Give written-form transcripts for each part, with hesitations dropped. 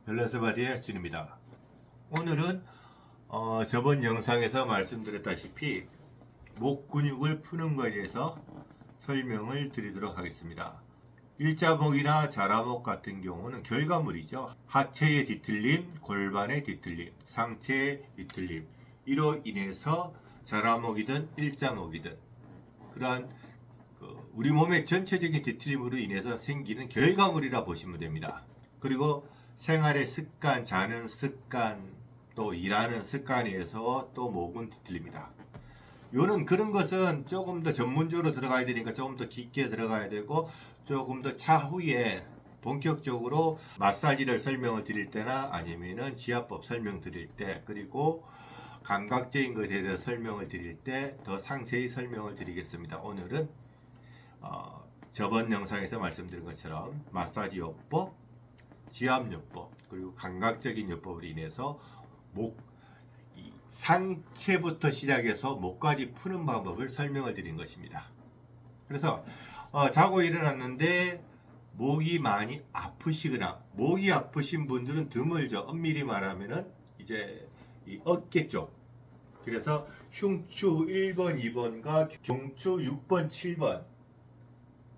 밸런스바디의 진입니다. 오늘은 저번 영상에서 말씀드렸다시피 목 근육을 푸는 것에 대해서 설명을 드리도록 하겠습니다. 일자목이나 자라목 같은 경우는 결과물이죠. 하체의 뒤틀림, 골반의 뒤틀림, 상체의 뒤틀림 이로 인해서 자라목이든 일자목이든 그러한 우리 몸의 전체적인 뒤틀림으로 인해서 생기는 결과물이라 보시면 됩니다. 그리고 생활의 습관, 자는 습관, 또 일하는 습관에 의해서 또 목은 뒤틀립니다. 요는 그런 것은 조금 더 전문적으로 들어가야 되니까 조금 더 깊게 들어가야 되고 조금 더 차후에 본격적으로 마사지를 설명을 드릴 때나 아니면은 지압법 설명 드릴 때 그리고 감각적인 것에 대해서 설명을 드릴 때 더 상세히 설명을 드리겠습니다. 오늘은 저번 영상에서 말씀드린 것처럼 마사지 요법, 지압요법 그리고 감각적인 요법으로 인해서 상체부터 시작해서 목까지 푸는 방법을 설명을 드린 것입니다. 그래서 자고 일어났는데 목이 많이 아프시거나 목이 아프신 분들은 드물죠. 엄밀히 말하면은 이제 이 어깨 쪽, 그래서 흉추 1번, 2번과 경추 6번, 7번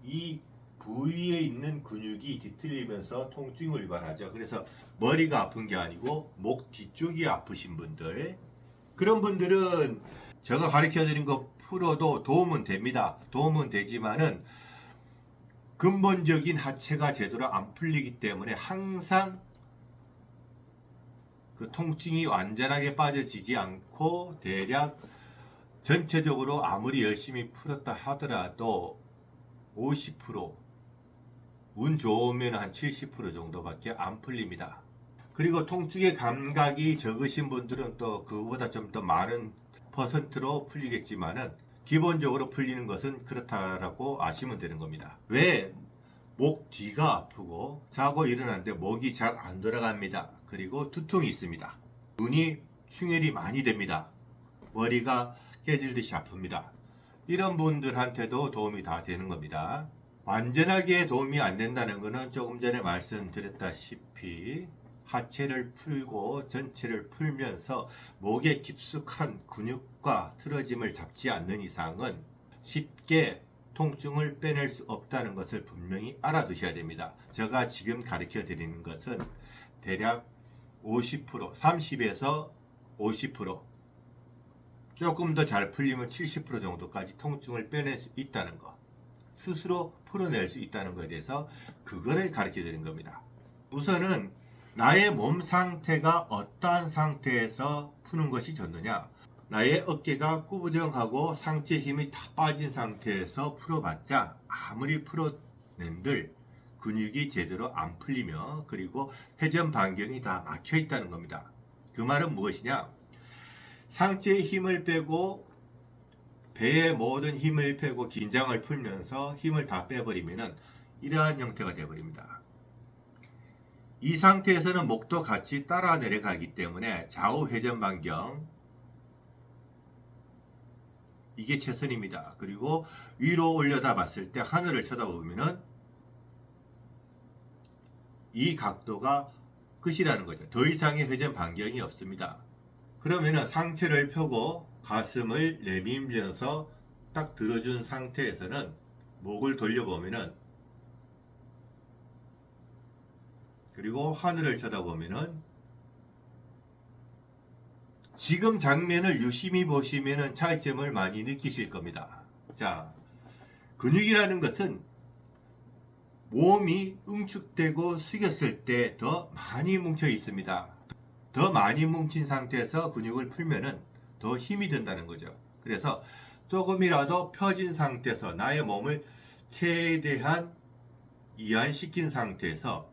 이 부위에 있는 근육이 뒤틀리면서 통증을 유발하죠. 그래서 머리가 아픈 게 아니고 목 뒤쪽이 아프신 분들, 그런 분들은 제가 가르쳐 드린 거 풀어도 도움은 됩니다. 도움은 되지만은 근본적인 하체가 제대로 안 풀리기 때문에 항상 그 통증이 완전하게 빠져지지 않고 대략 전체적으로 아무리 열심히 풀었다 하더라도 50%, 운 좋으면 한 70% 정도밖에 안 풀립니다. 그리고 통증의 감각이 적으신 분들은 또 그거보다 좀 더 많은 퍼센트로 풀리겠지만은 기본적으로 풀리는 것은 그렇다라고 아시면 되는 겁니다. 왜? 목 뒤가 아프고 자고 일어났는데 목이 잘 안 돌아갑니다. 그리고 두통이 있습니다. 눈이 충혈이 많이 됩니다. 머리가 깨질듯이 아픕니다. 이런 분들한테도 도움이 다 되는 겁니다. 완전하게 도움이 안 된다는 것은 조금 전에 말씀드렸다시피 하체를 풀고 전체를 풀면서 목에 깊숙한 근육과 틀어짐을 잡지 않는 이상은 쉽게 통증을 빼낼 수 없다는 것을 분명히 알아두셔야 됩니다. 제가 지금 가르쳐 드리는 것은 대략 50%, 30에서 50%, 조금 더 잘 풀리면 70% 정도까지 통증을 빼낼 수 있다는 것, 스스로 풀어낼 수 있다는 것에 대해서 그거를 가르쳐 드리는 겁니다. 우선은 나의 몸 상태가 어떠한 상태에서 푸는 것이 좋느냐, 나의 어깨가 꾸부정하고 상체 힘이 다 빠진 상태에서 풀어봤자 아무리 풀어낸들 근육이 제대로 안 풀리며 그리고 회전 반경이 다 막혀 있다는 겁니다. 그 말은 무엇이냐, 상체의 힘을 빼고 배의 모든 힘을 빼고 긴장을 풀면서 힘을 다 빼버리면은 이러한 형태가 되어버립니다. 이 상태에서는 목도 같이 따라 내려가기 때문에 좌우 회전 반경 이게 최선입니다. 그리고 위로 올려다 봤을 때 하늘을 쳐다보면은 이 각도가 끝이라는 거죠. 더 이상의 회전 반경이 없습니다. 그러면은 상체를 펴고 가슴을 내밀면서 딱 들어준 상태에서는 목을 돌려보면은, 그리고 하늘을 쳐다보면은 지금 장면을 유심히 보시면은 차이점을 많이 느끼실 겁니다. 자, 근육이라는 것은 몸이 응축되고 숙였을 때 더 많이 뭉쳐 있습니다. 더 많이 뭉친 상태에서 근육을 풀면은 더 힘이 든다는 거죠. 그래서 조금이라도 펴진 상태에서 나의 몸을 최대한 이완시킨 상태에서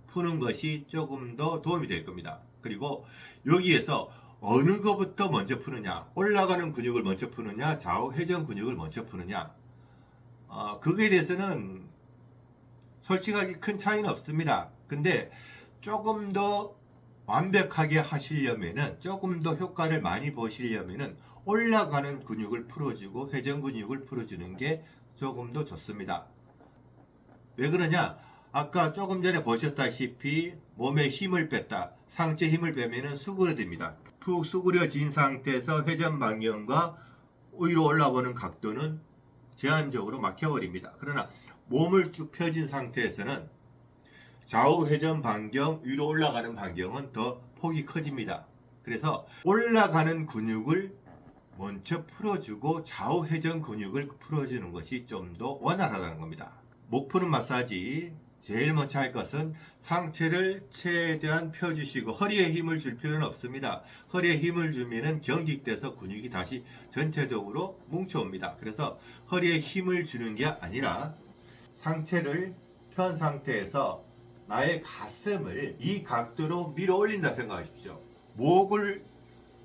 푸는 것이 조금 더 도움이 될 겁니다. 그리고 여기에서 어느 것부터 먼저 푸느냐, 올라가는 근육을 먼저 푸느냐, 좌우 회전 근육을 먼저 푸느냐, 그거에 대해서는 솔직하게 큰 차이는 없습니다. 근데 조금 더 완벽하게 하시려면은, 조금 더 효과를 많이 보시려면은 올라가는 근육을 풀어주고 회전 근육을 풀어주는 게 조금 더 좋습니다. 왜 그러냐? 아까 조금 전에 보셨다시피 몸에 힘을 뺐다. 상체 힘을 빼면은 수그러집니다. 푹 수그려진 상태에서 회전 방향과 위로 올라오는 각도는 제한적으로 막혀버립니다. 그러나 몸을 쭉 펴진 상태에서는 좌우 회전 반경, 위로 올라가는 반경은 더 폭이 커집니다. 그래서 올라가는 근육을 먼저 풀어주고 좌우 회전 근육을 풀어주는 것이 좀 더 원활하다는 겁니다. 목 푸는 마사지 제일 먼저 할 것은 상체를 최대한 펴주시고 허리에 힘을 줄 필요는 없습니다. 허리에 힘을 주면은 경직돼서 근육이 다시 전체적으로 뭉쳐옵니다. 그래서 허리에 힘을 주는 게 아니라 상체를 편 상태에서 나의 가슴을 이 각도로 밀어 올린다 생각하십시오. 목을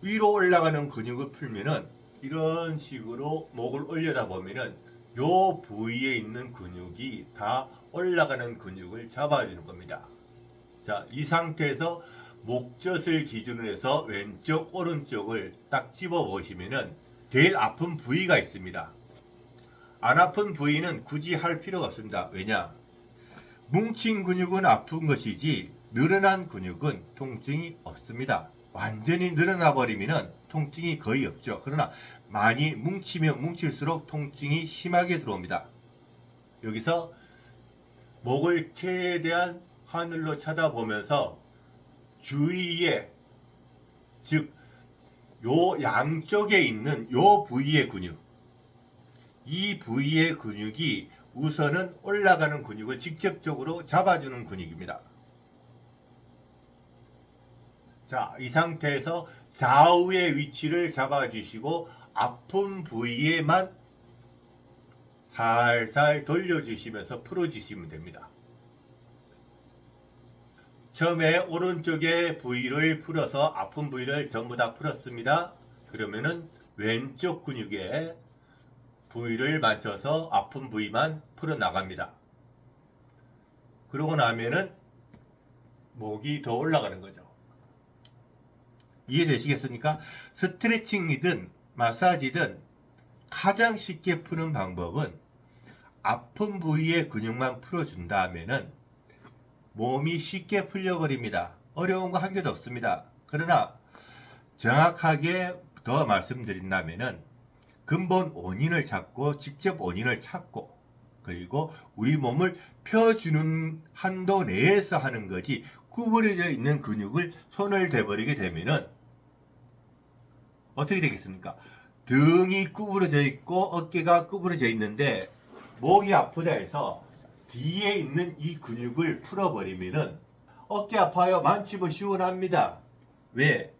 위로 올라가는 근육을 풀면은 이런 식으로 목을 올려다 보면은 요 부위에 있는 근육이 다 올라가는 근육을 잡아주는 겁니다. 자, 이 상태에서 목젖을 기준으로 해서 왼쪽 오른쪽을 딱 집어 보시면은 제일 아픈 부위가 있습니다. 안 아픈 부위는 굳이 할 필요가 없습니다. 왜냐? 뭉친 근육은 아픈 것이지 늘어난 근육은 통증이 없습니다. 완전히 늘어나 버리면 통증이 거의 없죠. 그러나 많이 뭉치면 뭉칠수록 통증이 심하게 들어옵니다. 여기서 목을 최대한 하늘로 쳐다보면서 주위에, 즉 요 양쪽에 있는 요 부위의 근육, 이 부위의 근육이 우선은 올라가는 근육을 직접적으로 잡아주는 근육입니다. 자, 이 상태에서 좌우의 위치를 잡아주시고 아픈 부위에만 살살 돌려주시면서 풀어주시면 됩니다. 처음에 오른쪽의 부위를 풀어서 아픈 부위를 전부 다 풀었습니다. 그러면은 왼쪽 근육에 부위를 맞춰서 아픈 부위만 풀어나갑니다. 그러고 나면은 목이 더 올라가는 거죠. 이해되시겠습니까? 스트레칭이든 마사지든 가장 쉽게 푸는 방법은 아픈 부위의 근육만 풀어준다 하면은 몸이 쉽게 풀려버립니다. 어려운 거 한 개도 없습니다. 그러나 정확하게 더 말씀드린다면은 근본 원인을 찾고 직접 원인을 찾고 그리고 우리 몸을 펴주는 한도 내에서 하는 거지 구부러져 있는 근육을 손을 대버리게 되면은 어떻게 되겠습니까? 등이 구부러져 있고 어깨가 구부러져 있는데 목이 아프다 해서 뒤에 있는 이 근육을 풀어버리면은 어깨 아파요. 만지면 시원합니다. 왜?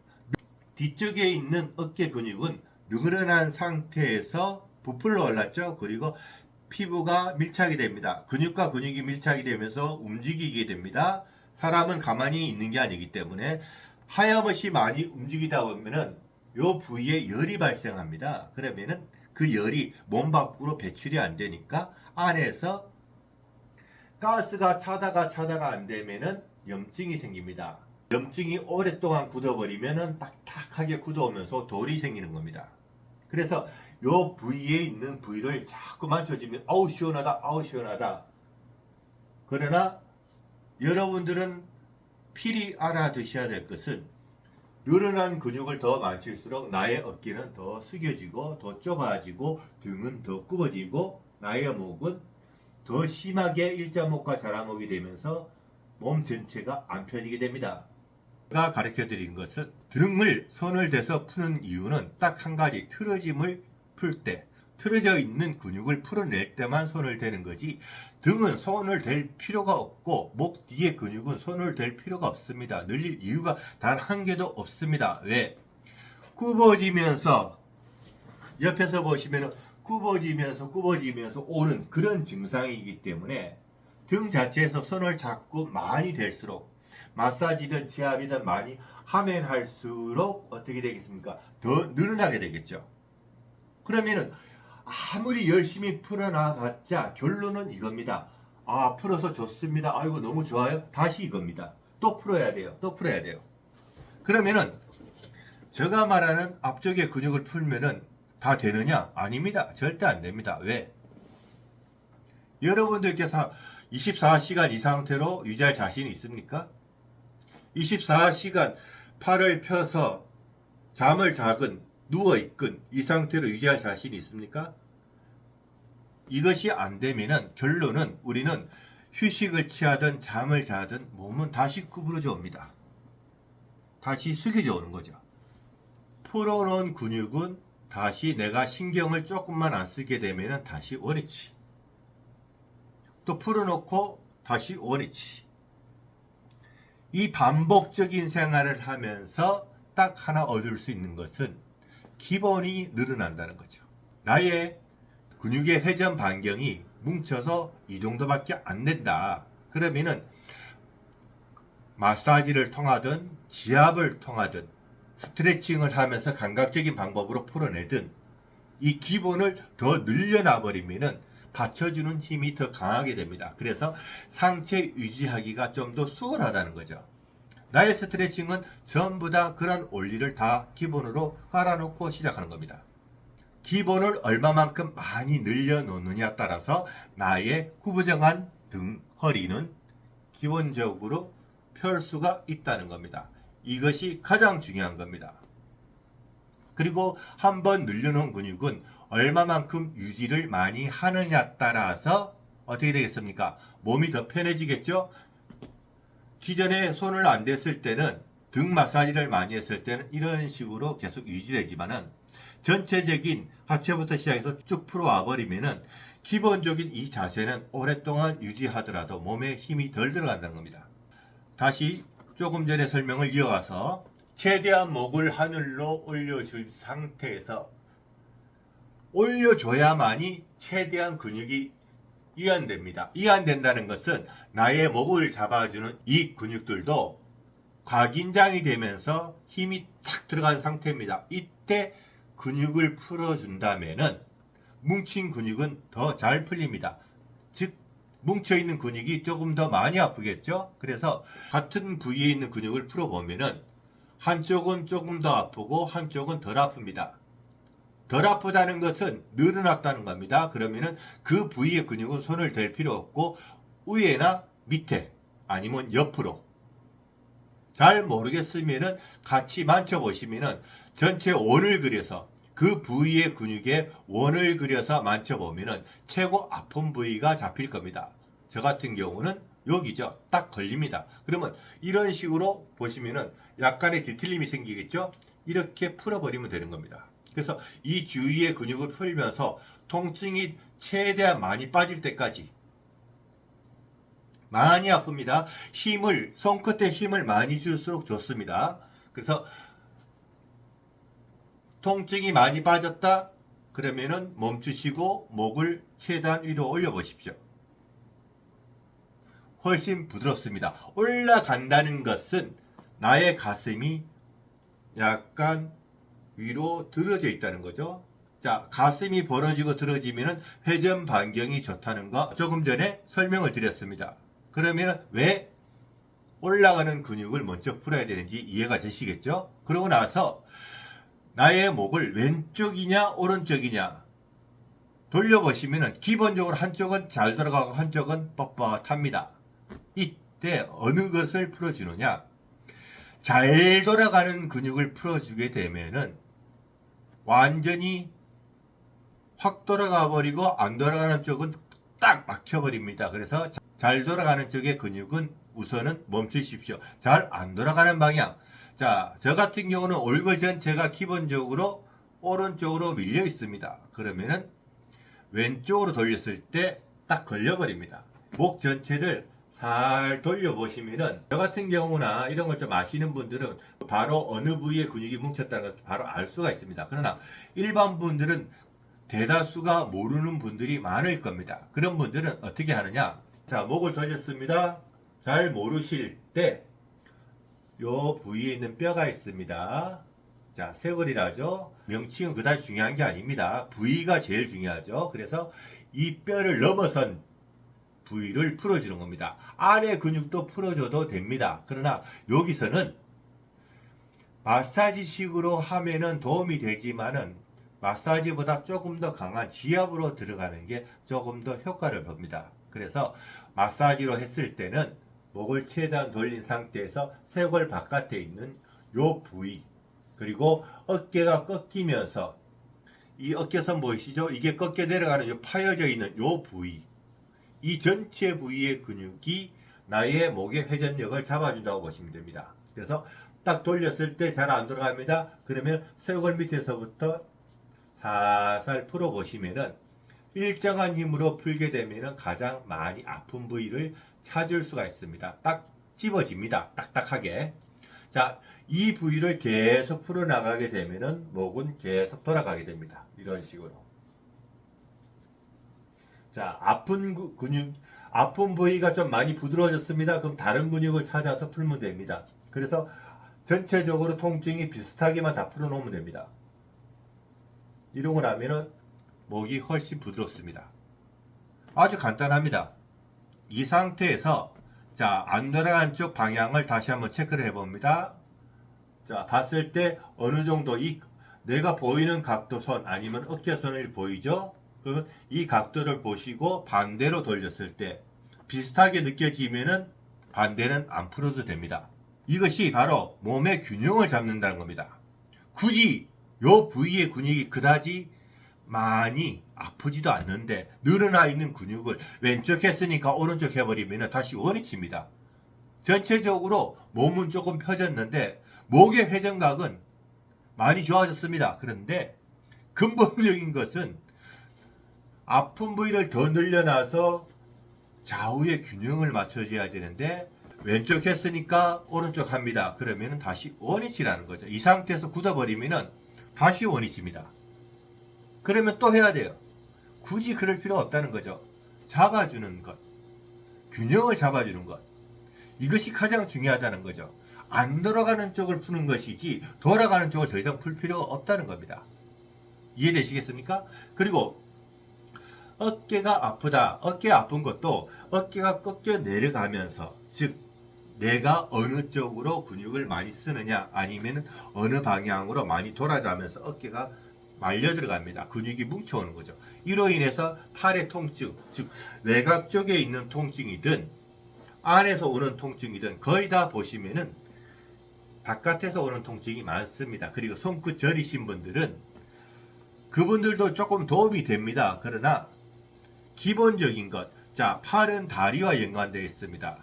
뒤쪽에 있는 어깨 근육은 늘어난 상태에서 부풀러 올랐죠. 그리고 피부가 밀착이 됩니다. 근육과 근육이 밀착이 되면서 움직이게 됩니다. 사람은 가만히 있는 게 아니기 때문에 하염없이 많이 움직이다 보면은 요 부위에 열이 발생합니다. 그러면은 그 열이 몸 밖으로 배출이 안 되니까 안에서 가스가 차다가 안 되면은 염증이 생깁니다. 염증이 오랫동안 굳어버리면은 딱딱하게 굳어오면서 돌이 생기는 겁니다. 그래서 요 부위에 있는 부위를 자꾸 만져주면 아우 시원하다 아우 시원하다. 그러나 여러분들은 필히 알아두셔야 될 것은 늘어난 근육을 더 만질수록 나의 어깨는 더 숙여지고 더 좁아지고 등은 더 굽어지고 나의 목은 더 심하게 일자목과 자라목이 되면서 몸 전체가 안 펴지게 됩니다. 제가 가르쳐 드린 것은 등을 손을 대서 푸는 이유는 딱 한 가지, 틀어짐을 풀 때, 틀어져 있는 근육을 풀어낼 때만 손을 대는 거지 등은 손을 댈 필요가 없고 목 뒤의 근육은 손을 댈 필요가 없습니다. 늘릴 이유가 단 한 개도 없습니다. 왜? 굽어지면서 옆에서 보시면 굽어지면서 오는 그런 증상이기 때문에 등 자체에서 손을 자꾸 많이 댈수록 마사지든 지압이든 많이 하면 할수록 어떻게 되겠습니까? 더 늘어나게 되겠죠. 그러면은 아무리 열심히 풀어놔봤자 결론은 이겁니다. 아, 풀어서 좋습니다. 아이고 너무 좋아요. 다시 이겁니다. 또 풀어야 돼요. 또 풀어야 돼요. 그러면은 제가 말하는 앞쪽의 근육을 풀면은 다 되느냐? 아닙니다. 절대 안 됩니다. 왜? 여러분들께서 24시간 이 상태로 유지할 자신이 있습니까? 24시간 팔을 펴서 잠을 자건 누워있건 이 상태로 유지할 자신이 있습니까? 이것이 안 되면은 결론은 우리는 휴식을 취하든 잠을 자든 몸은 다시 구부러져 옵니다. 다시 숙여져 오는 거죠. 풀어놓은 근육은 다시 내가 신경을 조금만 안 쓰게 되면은 다시 원위치. 또 풀어놓고 다시 원위치. 이 반복적인 생활을 하면서 딱 하나 얻을 수 있는 것은 기본이 늘어난다는 거죠. 나의 근육의 회전 반경이 뭉쳐서 이 정도밖에 안 된다. 그러면은 마사지를 통하든 지압을 통하든 스트레칭을 하면서 감각적인 방법으로 풀어내든 이 기본을 더 늘려놔 버리면은 받쳐주는 힘이 더 강하게 됩니다. 그래서 상체 유지하기가 좀 더 수월하다는 거죠. 나의 스트레칭은 전부 다 그런 원리를 다 기본으로 깔아놓고 시작하는 겁니다. 기본을 얼마만큼 많이 늘려놓느냐에 따라서 나의 구부정한 등, 허리는 기본적으로 펼 수가 있다는 겁니다. 이것이 가장 중요한 겁니다. 그리고 한번 늘려놓은 근육은 얼마만큼 유지를 많이 하느냐에 따라서 어떻게 되겠습니까? 몸이 더 편해지겠죠? 기존에 손을 안 댔을 때는 등 마사지를 많이 했을 때는 이런 식으로 계속 유지되지만은 전체적인 하체부터 시작해서 쭉 풀어와 버리면은 기본적인 이 자세는 오랫동안 유지하더라도 몸에 힘이 덜 들어간다는 겁니다. 다시 조금 전에 설명을 이어가서 최대한 목을 하늘로 올려준 상태에서 올려줘야만이 최대한 근육이 이완됩니다. 이완된다는 것은 나의 목을 잡아주는 이 근육들도 곽인장이 되면서 힘이 탁 들어간 상태입니다. 이때 근육을 풀어준다면은 뭉친 근육은 더 잘 풀립니다. 즉 뭉쳐있는 근육이 조금 더 많이 아프겠죠? 그래서 같은 부위에 있는 근육을 풀어보면은 한쪽은 조금 더 아프고 한쪽은 덜 아픕니다. 덜 아프다는 것은 늘어났다는 겁니다. 그러면은 그 부위의 근육은 손을 댈 필요 없고 위에나 밑에 아니면 옆으로 잘 모르겠으면은 같이 만져보시면은 전체 원을 그려서 그 부위의 근육에 원을 그려서 만져보면은 최고 아픈 부위가 잡힐 겁니다. 저 같은 경우는 여기죠. 딱 걸립니다. 그러면 이런 식으로 보시면은 약간의 뒤틀림이 생기겠죠? 이렇게 풀어버리면 되는 겁니다. 그래서 이 주위의 근육을 풀면서 통증이 최대한 많이 빠질 때까지 많이 아픕니다. 손끝에 힘을 많이 줄수록 좋습니다. 그래서 통증이 많이 빠졌다? 그러면은 멈추시고 목을 최대한 위로 올려보십시오. 훨씬 부드럽습니다. 올라간다는 것은 나의 가슴이 약간 위로 들어져 있다는 거죠. 자, 가슴이 벌어지고 들어지면 회전 반경이 좋다는 거 조금 전에 설명을 드렸습니다. 그러면 왜 올라가는 근육을 먼저 풀어야 되는지 이해가 되시겠죠? 그러고 나서 나의 목을 왼쪽이냐 오른쪽이냐 돌려보시면 기본적으로 한쪽은 잘 돌아가고 한쪽은 뻣뻣합니다. 이때 어느 것을 풀어주느냐? 잘 돌아가는 근육을 풀어주게 되면은 완전히 확 돌아가 버리고 안 돌아가는 쪽은 딱 막혀버립니다. 그래서 잘 돌아가는 쪽의 근육은 우선은 멈추십시오. 잘 안 돌아가는 방향. 자, 저 같은 경우는 얼굴 전체가 기본적으로 오른쪽으로 밀려 있습니다. 그러면은 왼쪽으로 돌렸을 때 딱 걸려버립니다. 목 전체를 살 돌려보시면은 저 같은 경우나 이런 걸 좀 아시는 분들은 바로 어느 부위에 근육이 뭉쳤다는 것을 바로 알 수가 있습니다. 그러나 일반 분들은 대다수가 모르는 분들이 많을 겁니다. 그런 분들은 어떻게 하느냐? 자, 목을 돌렸습니다. 잘 모르실 때 요 부위에 있는 뼈가 있습니다. 자, 쇄골이라죠. 명칭은 그다지 중요한 게 아닙니다. 부위가 제일 중요하죠. 그래서 이 뼈를 넘어선 부위를 풀어주는 겁니다. 아래 근육도 풀어줘도 됩니다. 그러나 여기서는 마사지식으로 하면은 도움이 되지만은 마사지보다 조금 더 강한 지압으로 들어가는 게 조금 더 효과를 봅니다. 그래서 마사지로 했을 때는 목을 최대한 돌린 상태에서 쇄골 바깥에 있는 요 부위, 그리고 어깨가 꺾이면서 이 어깨선 보이시죠? 이게 꺾여 내려가는 요 파여져 있는 요 부위, 이 전체 부위의 근육이 나의 목의 회전력을 잡아준다고 보시면 됩니다. 그래서 딱 돌렸을 때 잘 안 돌아갑니다. 그러면 쇄골 밑에서부터 살살 풀어 보시면은 일정한 힘으로 풀게 되면은 가장 많이 아픈 부위를 찾을 수가 있습니다. 딱 집어집니다. 딱딱하게. 자, 이 부위를 계속 풀어 나가게 되면은 목은 계속 돌아가게 됩니다. 이런 식으로. 자, 아픈 부위가 좀 많이 부드러워졌습니다. 그럼 다른 근육을 찾아서 풀면 됩니다. 그래서 전체적으로 통증이 비슷하게만 다 풀어 놓으면 됩니다. 이러고 나면은 목이 훨씬 부드럽습니다. 아주 간단합니다. 이 상태에서 자, 안 돌아간 쪽 방향을 다시 한번 체크를 해봅니다. 자, 봤을 때 어느 정도 내가 보이는 각도선 아니면 어깨선을 보이죠? 그러면 이 각도를 보시고 반대로 돌렸을 때 비슷하게 느껴지면은 반대는 안 풀어도 됩니다. 이것이 바로 몸의 균형을 잡는다는 겁니다. 굳이 요 부위의 근육이 그다지 많이 아프지도 않는데 늘어나 있는 근육을 왼쪽 했으니까 오른쪽 해버리면 다시 원위치입니다. 전체적으로 몸은 조금 펴졌는데 목의 회전각은 많이 좋아졌습니다. 그런데 근본적인 것은 아픈 부위를 더 늘려놔서 좌우의 균형을 맞춰줘야 되는데 왼쪽 했으니까 오른쪽 합니다. 그러면 다시 원위치라는 거죠. 이 상태에서 굳어버리면 다시 원위치입니다. 그러면 또 해야 돼요. 굳이 그럴 필요가 없다는 거죠. 잡아주는 것, 균형을 잡아주는 것, 이것이 가장 중요하다는 거죠. 안 돌아가는 쪽을 푸는 것이지 돌아가는 쪽을 더 이상 풀 필요가 없다는 겁니다. 이해되시겠습니까? 그리고 어깨가 아프다. 어깨 아픈 것도 어깨가 꺾여 내려가면서, 즉 내가 어느 쪽으로 근육을 많이 쓰느냐 아니면 어느 방향으로 많이 돌아가면서 어깨가 말려 들어갑니다. 근육이 뭉쳐오는 거죠. 이로 인해서 팔의 통증, 즉 외곽 쪽에 있는 통증이든 안에서 오는 통증이든 거의 다 보시면은 바깥에서 오는 통증이 많습니다. 그리고 손끝 저리신 분들은 그분들도 조금 도움이 됩니다. 그러나 기본적인 것, 자, 팔은 다리와 연관되어 있습니다.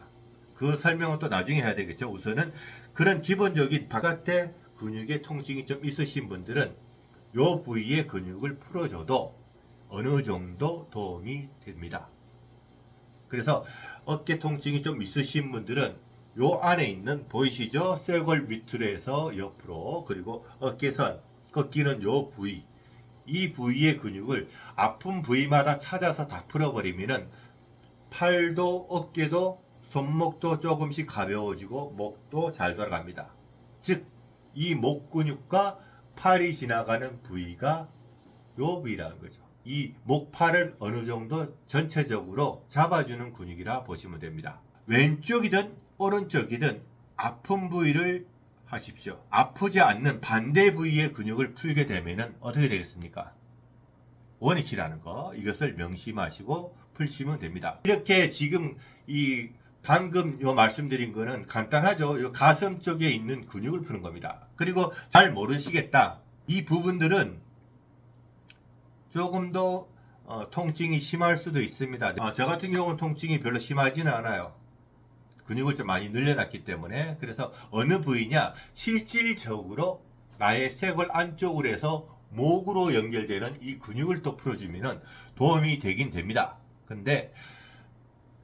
그 설명은 또 나중에 해야 되겠죠. 우선은 그런 기본적인 바깥에 근육의 통증이 좀 있으신 분들은 요 부위의 근육을 풀어줘도 어느 정도 도움이 됩니다. 그래서 어깨 통증이 좀 있으신 분들은 요 안에 있는 보이시죠? 쇄골 밑으로 해서 옆으로, 그리고 어깨선 꺾이는 요 부위, 이 부위의 근육을 아픈 부위마다 찾아서 다 풀어버리면은 팔도 어깨도 손목도 조금씩 가벼워지고 목도 잘 돌아갑니다. 즉 이 목 근육과 팔이 지나가는 부위가 요 부위라는 거죠. 이 목팔을 어느 정도 전체적으로 잡아주는 근육이라 보시면 됩니다. 왼쪽이든 오른쪽이든 아픈 부위를 하십시오. 아프지 않는 반대 부위의 근육을 풀게 되면은 어떻게 되겠습니까? 원위치라는 거, 이것을 명심하시고 풀시면 됩니다. 이렇게 지금 방금 말씀드린 거는 간단하죠. 요 가슴 쪽에 있는 근육을 푸는 겁니다. 그리고 잘 모르시겠다, 이 부분들은 조금 더 통증이 심할 수도 있습니다. 저 같은 경우는 통증이 별로 심하지는 않아요. 근육을 좀 많이 늘려놨기 때문에. 그래서 어느 부위냐, 실질적으로 나의 쇄골 안쪽으로 해서 목으로 연결되는 이 근육을 또 풀어주면 도움이 되긴 됩니다. 근데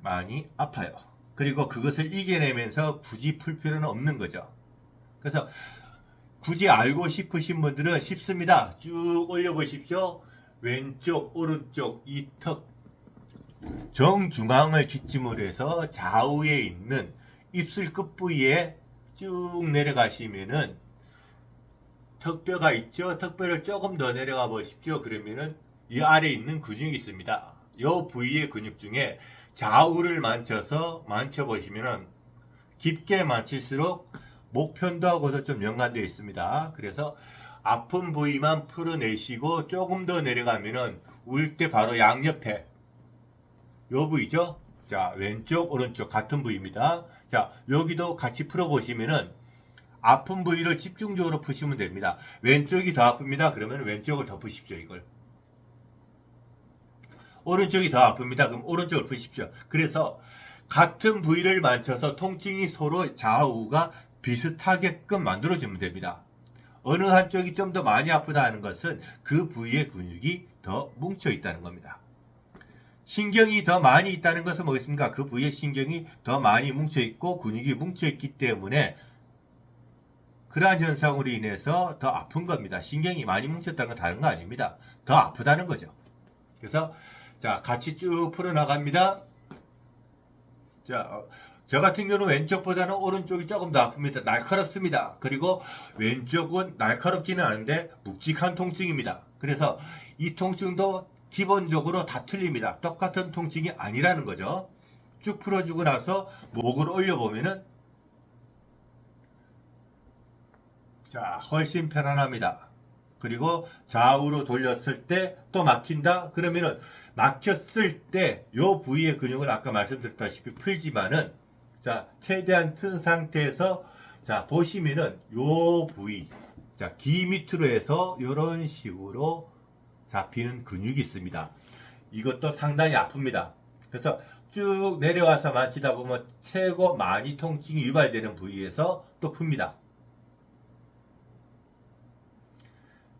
많이 아파요. 그리고 그것을 이겨내면서 굳이 풀 필요는 없는 거죠. 그래서 굳이 알고 싶으신 분들은 쉽습니다. 쭉 올려보십시오. 왼쪽, 오른쪽 이 턱 정중앙을 기점으로 해서 좌우에 있는 입술 끝부위에 쭉 내려가시면은 턱뼈가 있죠. 턱뼈를 조금 더 내려가 보십시오. 그러면은 이 아래에 있는 근육이 있습니다. 이 부위의 근육 중에 좌우를 만져보시면은 깊게 만질수록 목편도하고도 좀 연관되어 있습니다. 그래서 아픈 부위만 풀어내시고 조금 더 내려가면은 울 때 바로 양옆에 요 부위죠. 자, 왼쪽, 오른쪽 같은 부위입니다. 자, 여기도 같이 풀어보시면은 아픈 부위를 집중적으로 푸시면 됩니다. 왼쪽이 더 아픕니다. 그러면 왼쪽을 더 푸십시오, 이걸. 오른쪽이 더 아픕니다. 그럼 오른쪽을 푸십시오. 그래서 같은 부위를 맞춰서 통증이 서로 좌우가 비슷하게끔 만들어주면 됩니다. 어느 한쪽이 좀 더 많이 아프다 하는 것은 그 부위의 근육이 더 뭉쳐 있다는 겁니다. 신경이 더 많이 있다는 것은 뭐겠습니까? 그 부위에 신경이 더 많이 뭉쳐 있고 근육이 뭉쳐 있기 때문에 그러한 현상으로 인해서 더 아픈 겁니다. 신경이 많이 뭉쳤다는 건 다른 거 아닙니다. 더 아프다는 거죠. 그래서 자, 같이 쭉 풀어나갑니다. 자, 저 같은 경우는 왼쪽보다는 오른쪽이 조금 더 아픕니다. 날카롭습니다. 그리고 왼쪽은 날카롭지는 않은데 묵직한 통증입니다. 그래서 이 통증도 기본적으로 다 틀립니다. 똑같은 통증이 아니라는 거죠. 쭉 풀어주고 나서 목을 올려보면은 자, 훨씬 편안합니다. 그리고 좌우로 돌렸을 때 또 막힌다? 그러면은 막혔을 때 요 부위의 근육을 아까 말씀드렸다시피 풀지만은 자, 최대한 튼 상태에서 자, 보시면은 요 부위 자, 귀 밑으로 해서 요런 식으로 잡히는 근육이 있습니다. 이것도 상당히 아픕니다. 그래서 쭉 내려와서 만지다 보면 최고 많이 통증이 유발되는 부위에서 또 풉니다.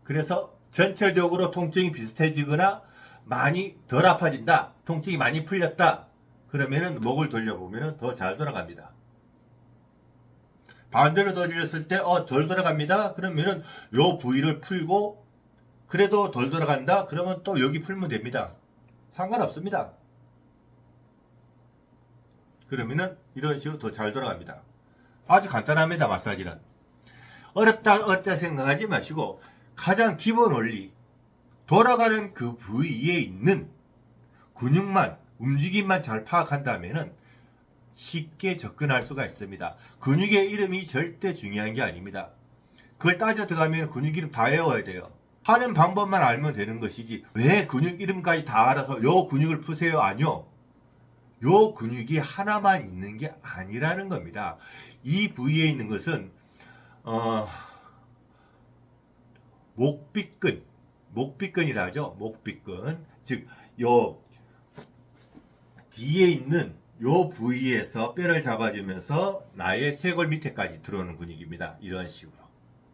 그래서 전체적으로 통증이 비슷해지거나 많이 덜 아파진다. 통증이 많이 풀렸다. 그러면은 목을 돌려보면 더 잘 돌아갑니다. 반대로 돌렸을 때 덜 돌아갑니다. 그러면은 요 부위를 풀고 그래도 덜 돌아간다. 그러면 또 여기 풀면 됩니다. 상관없습니다. 그러면은 이런 식으로 더 잘 돌아갑니다. 아주 간단합니다. 마사지는. 어렵다 생각하지 마시고 가장 기본 원리 돌아가는 그 부위에 있는 근육만 움직임만 잘 파악한다면은 쉽게 접근할 수가 있습니다. 근육의 이름이 절대 중요한 게 아닙니다. 그걸 따져 들어가면 근육 이름 다 외워야 돼요. 하는 방법만 알면 되는 것이지 왜 근육 이름까지 다 알아서 요 근육을 푸세요? 아니요. 요 근육이 하나만 있는 게 아니라는 겁니다. 이 부위에 있는 것은 목비근이라 하죠. 목비근. 즉, 요 뒤에 있는 요 부위에서 뼈를 잡아주면서 나의 쇄골 밑에까지 들어오는 근육입니다. 이런 식으로.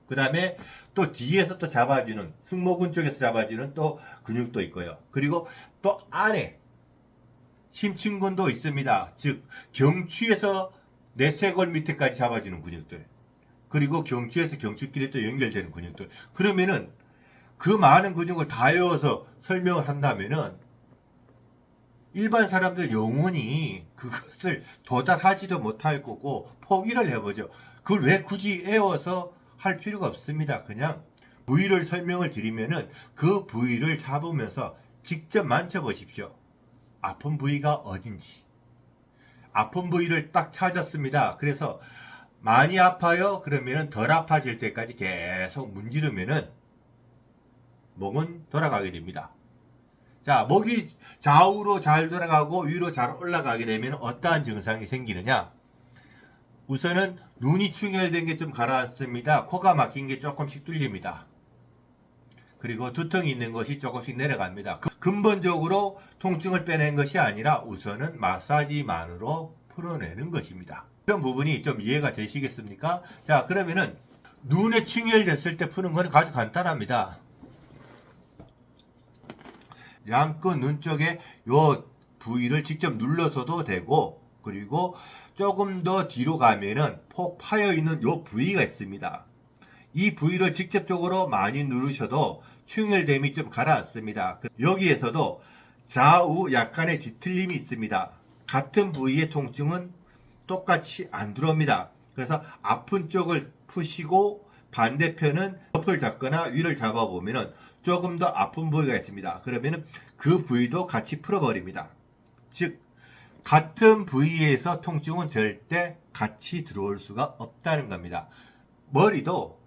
그 다음에 또 뒤에서 또 잡아주는, 승모근 쪽에서 잡아주는 또 근육도 있고요. 그리고 또 안에 심층근도 있습니다. 즉, 경추에서 내 쇄골 밑에까지 잡아주는 근육들. 그리고 경추에서 경추끼리 또 연결되는 근육들. 그러면은 그 많은 근육을 다 외워서 설명을 한다면은 일반 사람들 영원히 그것을 도달하지도 못할 거고 포기를 해보죠. 그걸 왜 굳이 외워서 할 필요가 없습니다. 그냥 부위를 설명을 드리면은 그 부위를 잡으면서 직접 만져보십시오. 아픈 부위가 어딘지. 아픈 부위를 딱 찾았습니다. 그래서 많이 아파요? 그러면은 덜 아파질 때까지 계속 문지르면은 목은 돌아가게 됩니다. 자, 목이 좌우로 잘 돌아가고 위로 잘 올라가게 되면 어떠한 증상이 생기느냐? 우선은 눈이 충혈된 게 좀 가라앉습니다. 코가 막힌 게 조금씩 뚫립니다. 그리고 두통이 있는 것이 조금씩 내려갑니다. 근본적으로 통증을 빼낸 것이 아니라 우선은 마사지만으로 풀어내는 것입니다. 이런 부분이 좀 이해가 되시겠습니까? 자, 그러면은 눈에 충혈됐을 때 푸는 건 아주 간단합니다. 양끝 눈 쪽에 요 부위를 직접 눌러서도 되고, 그리고 조금 더 뒤로 가면은 폭 파여 있는 요 부위가 있습니다. 이 부위를 직접적으로 많이 누르셔도 충혈됨이 좀 가라앉습니다. 여기에서도 좌우 약간의 뒤틀림이 있습니다. 같은 부위의 통증은 똑같이 안 들어옵니다. 그래서 아픈 쪽을 푸시고 반대편은 옆을 잡거나 위를 잡아보면은 조금 더 아픈 부위가 있습니다. 그러면은 그 부위도 같이 풀어버립니다. 즉, 같은 부위에서 통증은 절대 같이 들어올 수가 없다는 겁니다. 머리도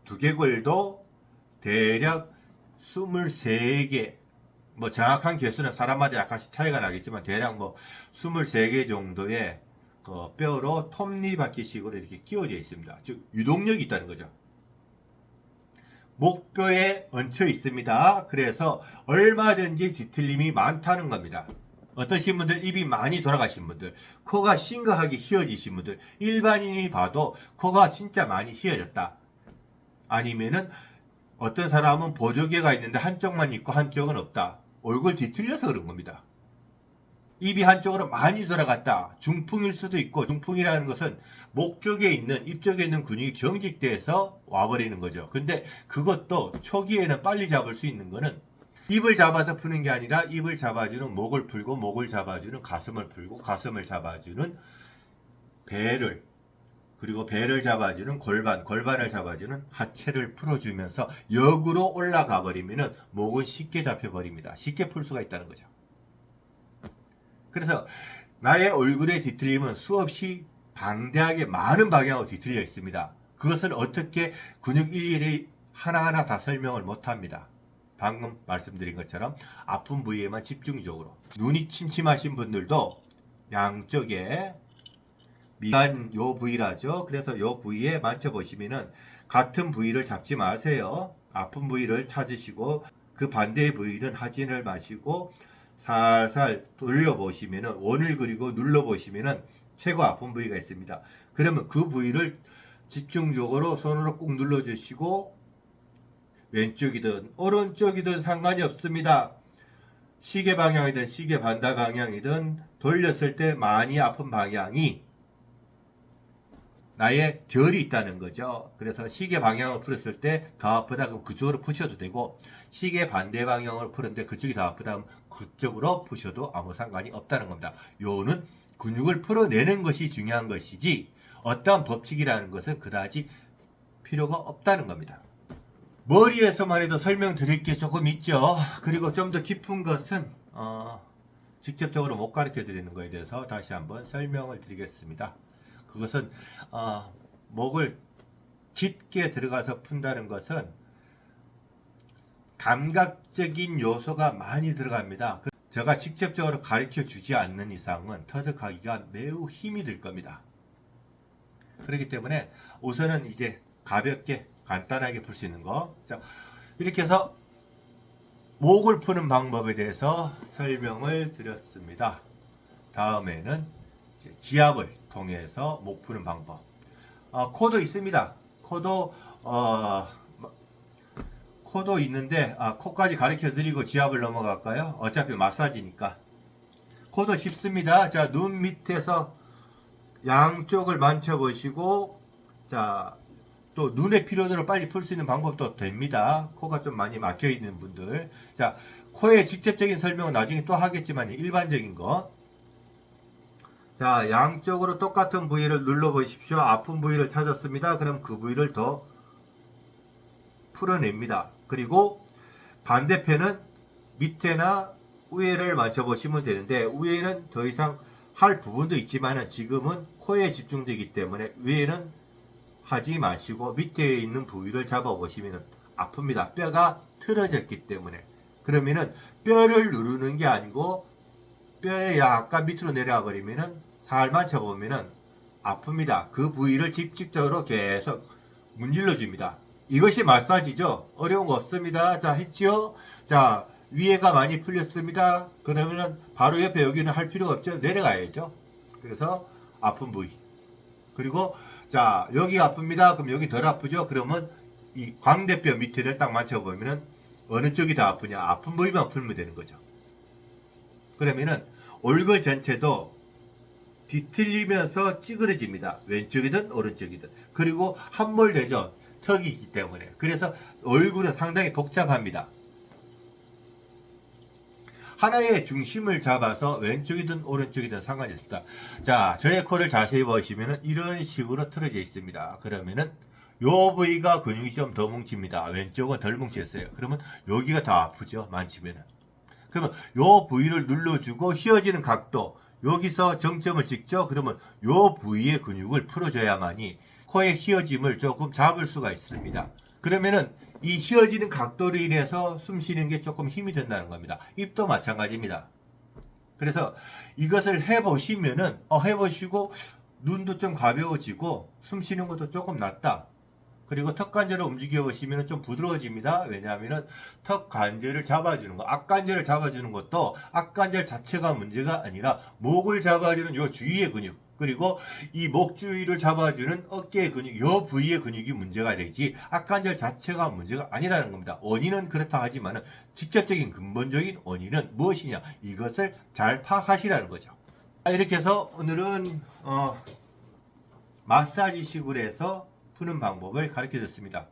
두개골도 대략 23개 뭐 정확한 개수는 사람마다 약간씩 차이가 나겠지만 대략 뭐 23개 정도의 그 뼈로 톱니바퀴식으로 이렇게 끼워져 있습니다. 즉 유동력이 있다는 거죠. 목뼈에 얹혀 있습니다. 그래서 얼마든지 뒤틀림이 많다는 겁니다. 어떠신 분들, 입이 많이 돌아가신 분들, 코가 심각하게 휘어지신 분들, 일반인이 봐도 코가 진짜 많이 휘어졌다. 아니면은 어떤 사람은 보조개가 있는데 한쪽만 있고 한쪽은 없다. 얼굴 뒤틀려서 그런 겁니다. 입이 한쪽으로 많이 돌아갔다. 중풍일 수도 있고, 중풍이라는 것은 목 쪽에 있는, 입 쪽에 있는 근육이 경직돼서 와버리는 거죠. 근데 그것도 초기에는 빨리 잡을 수 있는 거는 입을 잡아서 푸는 게 아니라 입을 잡아주는 목을 풀고, 목을 잡아주는 가슴을 풀고, 가슴을 잡아주는 배를, 그리고 배를 잡아주는 골반, 골반을 잡아주는 하체를 풀어주면서 역으로 올라가 버리면은 목은 쉽게 잡혀버립니다. 쉽게 풀 수가 있다는 거죠. 그래서 나의 얼굴의 뒤틀림은 수없이 방대하게 많은 방향으로 뒤틀려 있습니다. 그것을 어떻게 근육 일일이 하나하나 다 설명을 못합니다. 방금 말씀드린 것처럼 아픈 부위에만 집중적으로. 눈이 침침하신 분들도 양쪽에 미간 요 부위라죠. 그래서 요 부위에 만져보시면은 같은 부위를 잡지 마세요. 아픈 부위를 찾으시고 그 반대의 부위는 하진을 마시고 살살 돌려보시면은 원을 그리고 눌러보시면은 최고 아픈 부위가 있습니다. 그러면 그 부위를 집중적으로 손으로 꾹 눌러주시고 왼쪽이든 오른쪽이든 상관이 없습니다. 시계 방향이든 시계 반대 방향이든 돌렸을 때 많이 아픈 방향이 나의 결이 있다는 거죠. 그래서 시계 방향을 풀었을 때 더 아프다 그럼 그쪽으로 푸셔도 되고, 시계 반대 방향을 풀었는데 그쪽이 더 아프다 그럼 그쪽으로 푸셔도 아무 상관이 없다는 겁니다. 요는 근육을 풀어내는 것이 중요한 것이지 어떠한 법칙이라는 것은 그다지 필요가 없다는 겁니다. 머리에서만 해도 설명드릴 게 조금 있죠. 그리고 좀 더 깊은 것은 직접적으로 못 가르쳐 드리는 거에 대해서 다시 한번 설명을 드리겠습니다. 그것은 목을 깊게 들어가서 푼다는 것은 감각적인 요소가 많이 들어갑니다. 제가 직접적으로 가르쳐 주지 않는 이상은 터득하기가 매우 힘이 들 겁니다. 그렇기 때문에 우선은 이제 가볍게 간단하게 풀 수 있는 거. 자, 이렇게 해서 목을 푸는 방법에 대해서 설명을 드렸습니다. 다음에는 지압을 통해서 목 푸는 방법. 코도 있습니다. 코도 있는데 코까지 가르쳐 드리고 지압을 넘어갈까요? 어차피 마사지니까. 코도 쉽습니다. 자, 눈 밑에서 양쪽을 만져보시고, 자, 또 눈의 피로도를 빨리 풀 수 있는 방법도 됩니다. 코가 좀 많이 막혀 있는 분들. 자, 코의 직접적인 설명은 나중에 또 하겠지만 일반적인 거. 자, 양쪽으로 똑같은 부위를 눌러보십시오. 아픈 부위를 찾았습니다. 그럼 그 부위를 더 풀어냅니다. 그리고 반대편은 밑에나 위에를 만져보시면 되는데, 위에는 더 이상 할 부분도 있지만 지금은 코에 집중되기 때문에 위에는 하지 마시고 밑에 있는 부위를 잡아보시면 아픕니다. 뼈가 틀어졌기 때문에. 그러면은 뼈를 누르는 게 아니고 뼈에 약간 밑으로 내려와 버리면은 살만 쳐보면은 아픕니다. 그 부위를 직접적으로 계속 문질러 줍니다. 이것이 마사지죠. 어려운 거 없습니다. 자, 했죠? 자, 위에가 많이 풀렸습니다. 그러면은 바로 옆에 여기는 할 필요가 없죠. 내려가야죠. 그래서 아픈 부위. 그리고 자, 여기 아픕니다. 그럼 여기 덜 아프죠? 그러면 이 광대뼈 밑에를 딱 맞춰보면은 어느 쪽이 더 아프냐? 아픈 부위만 풀면 되는 거죠. 그러면은 얼굴 전체도 뒤틀리면서 찌그러집니다. 왼쪽이든 오른쪽이든. 그리고 함몰되죠. 턱이기 때문에. 그래서 얼굴은 상당히 복잡합니다. 하나의 중심을 잡아서 왼쪽이든 오른쪽이든 상관이 없습니다. 자, 저의 코를 자세히 보시면은 이런 식으로 틀어져 있습니다. 그러면은 요 부위가 근육이 좀 더 뭉칩니다. 왼쪽은 덜 뭉쳤어요. 그러면 여기가 더 아프죠. 만지면은. 그러면 요 부위를 눌러주고 휘어지는 각도, 여기서 정점을 찍죠. 그러면 요 부위의 근육을 풀어줘야만이 코의 휘어짐을 조금 잡을 수가 있습니다. 그러면은 이 휘어지는 각도로 인해서 숨 쉬는 게 조금 힘이 든다는 겁니다. 입도 마찬가지입니다. 그래서 이것을 해보시면은 해보시고 눈도 좀 가벼워지고 숨 쉬는 것도 조금 낫다. 그리고 턱 관절을 움직여 보시면 좀 부드러워집니다. 왜냐하면 턱 관절을 잡아주는 거, 악관절을 잡아주는 것도 악관절 자체가 문제가 아니라 목을 잡아주는 요 주위의 근육, 그리고 이 목 주위를 잡아주는 어깨의 근육, 요 부위의 근육이 문제가 되지 악관절 자체가 문제가 아니라는 겁니다. 원인은 그렇다 하지만 직접적인 근본적인 원인은 무엇이냐, 이것을 잘 파악하시라는 거죠. 이렇게 해서 오늘은 마사지식으로 해서 푸는 방법을 가르쳐 줬습니다.